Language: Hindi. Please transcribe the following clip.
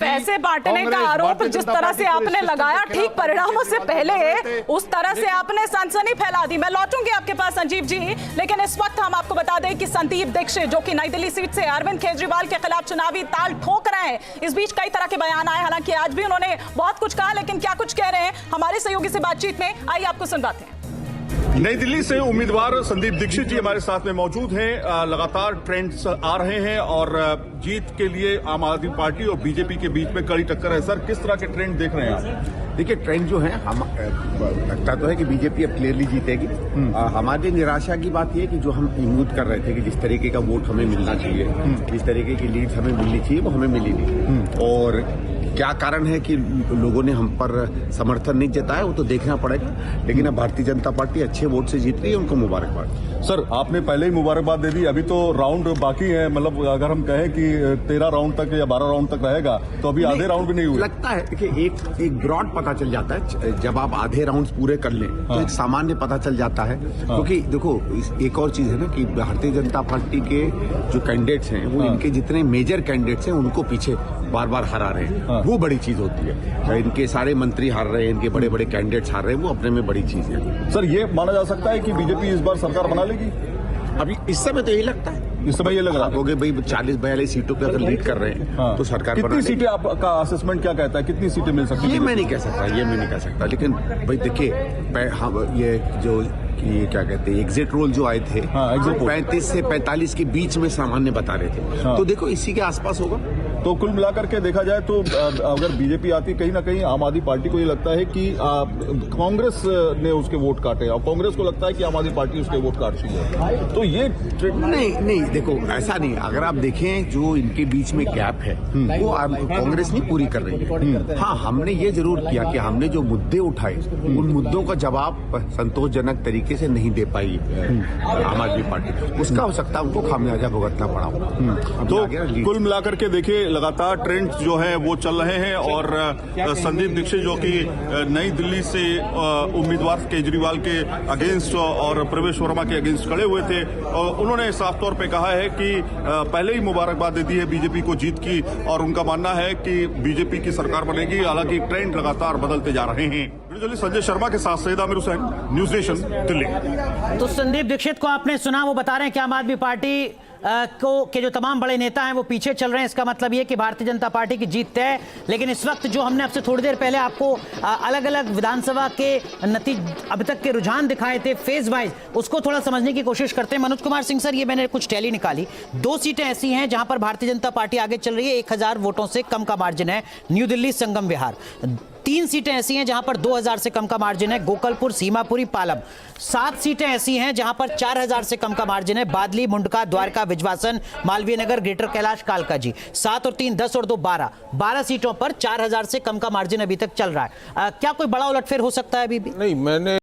पैसे बांटने का आरोप जिस तरह से आपने लगाया, ठीक परिणामों से पहले उस तरह से आपने सनसनी फैला दी। मैं लौटूंगी आपके पास संजीव जी, लेकिन इस वक्त हम आपको बता दें कि संदीप दीक्षित जो कि नई दिल्ली सीट से अरविंद केजरीवाल के खिलाफ चुनावी ताल ठोक रहे हैं, इस बीच कई तरह के बयान आए। हालांकि आज भी उन्होंने बहुत कुछ कहा, लेकिन क्या कुछ कह रहे हैं हमारे सहयोगी से बातचीत में, आइए आपको सुनवाते हैं। नई दिल्ली से उम्मीदवार संदीप दीक्षित जी हमारे साथ में मौजूद हैं। लगातार ट्रेंड्स आ रहे हैं और जीत के लिए आम आदमी पार्टी और बीजेपी के बीच में कड़ी टक्कर है। सर, किस तरह के ट्रेंड देख रहे हैं आप? देखिए, ट्रेंड जो है हम लगता तो है कि बीजेपी अब क्लियरली जीतेगी। हमारी निराशा की बात यह है कि जो हम उम्मीद कर रहे थे कि जिस तरीके का वोट हमें मिलना चाहिए, जिस तरीके की लीड हमें मिलनी चाहिए, वो हमें मिली नहीं। और क्या कारण है कि लोगों ने हम पर समर्थन नहीं जताया, वो तो देखना पड़ेगा। लेकिन अब भारतीय जनता पार्टी अच्छे वोट से जीत रही है, उनको मुबारकबाद। सर, आपने पहले ही मुबारकबाद दे दी, अभी तो राउंड बाकी है। मतलब अगर हम कहें कि 13 राउंड तक या 12 राउंड तक रहेगा, तो अभी आधे राउंड भी नहीं हुए। लगता है कि एक ब्रॉड पता चल जाता है जब आप आधे राउंड पूरे कर लें, तो एक सामान्य पता चल जाता है। क्योंकि देखो, एक और चीज है ना कि भारतीय जनता पार्टी के जो कैंडिडेट्स हैं, वो इनके जितने मेजर कैंडिडेट्स हैं उनको पीछे बार बार हरा रहे हैं। वो बड़ी चीज होती है। इनके सारे मंत्री हार रहे हैं, इनके बड़े बड़े कैंडिडेट्स हार रहे हैं, वो अपने में बड़ी चीज है। सर, ये माना जा सकता है कि बीजेपी इस बार सरकार बना लेगी? अभी इस समय तो यही लगता है। इस समय ये लग रहा है भाई 40-42 सीटों पे अगर लीड कर रहे हैं तो सरकार कितनी सीटें, आपका असेसमेंट क्या कहता है, कितनी सीटें मिल सकती है? ये मैं नहीं कह सकता, लेकिन भाई देखिए, ये जो ये क्या कहते हैं, एग्जिट रोल जो आए थे, 35 से 45 के बीच में सामान्य बता रहे थे। तो देखो, इसी के आसपास होगा। तो कुल मिलाकर के देखा जाए तो अगर बीजेपी आती, कहीं ना कहीं आम आदमी पार्टी को ये लगता है कि कांग्रेस ने उसके वोट काटे और कांग्रेस को लगता है कि आम आदमी पार्टी उसके वोट काटती है। तो ये नहीं, देखो ऐसा नहीं। अगर आप देखें, जो इनके बीच में गैप है वो कांग्रेस नहीं पूरी कर रही है। हाँ, हमने ये जरूर किया कि हमने जो मुद्दे उठाए, उन मुद्दों का जवाब संतोषजनक तरीके से नहीं दे पाई आम आदमी पार्टी। उसका हो सकता है उनको खामियाजा भुगतना पड़ा होगा। तो कुल मिलाकर के देखिए, लगातार ट्रेंड्स जो है वो चल रहे हैं और संदीप दीक्षित जो कि नई दिल्ली से उम्मीदवार केजरीवाल के अगेंस्ट और प्रवेश वर्मा के अगेंस्ट खड़े हुए थे, उन्होंने साफ तौर पे कहा है कि पहले ही मुबारकबाद दे दी है बीजेपी को जीत की, और उनका मानना है कि बीजेपी की सरकार बनेगी। हालांकि ट्रेंड लगातार बदलते जा रहे हैं। संजय शर्मा के साथ सैयद आमिर हुसैन, न्यूज नेशन, दिल्ली। तो संदीप दीक्षित को आपने सुना, वो बता रहे हैं कि आम आदमी पार्टी के जो तमाम बड़े नेता हैं वो पीछे चल रहे हैं। इसका मतलब ये कि भारतीय जनता पार्टी की जीत तय। लेकिन इस वक्त जो हमने आपसे थोड़ी देर पहले आपको अलग अलग विधानसभा के नतीजे, अभी तक के रुझान दिखाए थे फेज वाइज, उसको थोड़ा समझने की कोशिश करते हैं। मनोज कुमार सिंह सर, ये मैंने कुछ टैली निकाली, 2 सीटें ऐसी हैं जहां पर भारतीय जनता पार्टी आगे चल रही है, 1000 वोटों से कम का मार्जिन है, न्यू दिल्ली, संगम विहार। 3 सीटें ऐसी हैं जहां पर 2000 से कम का मार्जिन है, गोकलपुर, सीमापुरी, पालम। 7 सीटें ऐसी हैं जहां पर 4000 से कम का मार्जिन है, बादली, मुंडका, द्वारका, विजवासन, मालवीय नगर, ग्रेटर कैलाश, कालकाजी। 7 और 3 10 और 2 12 12 सीटों पर 4000 से कम का मार्जिन अभी तक चल रहा है। क्या कोई बड़ा उलटफेर हो सकता है अभी भी? नहीं, मैंने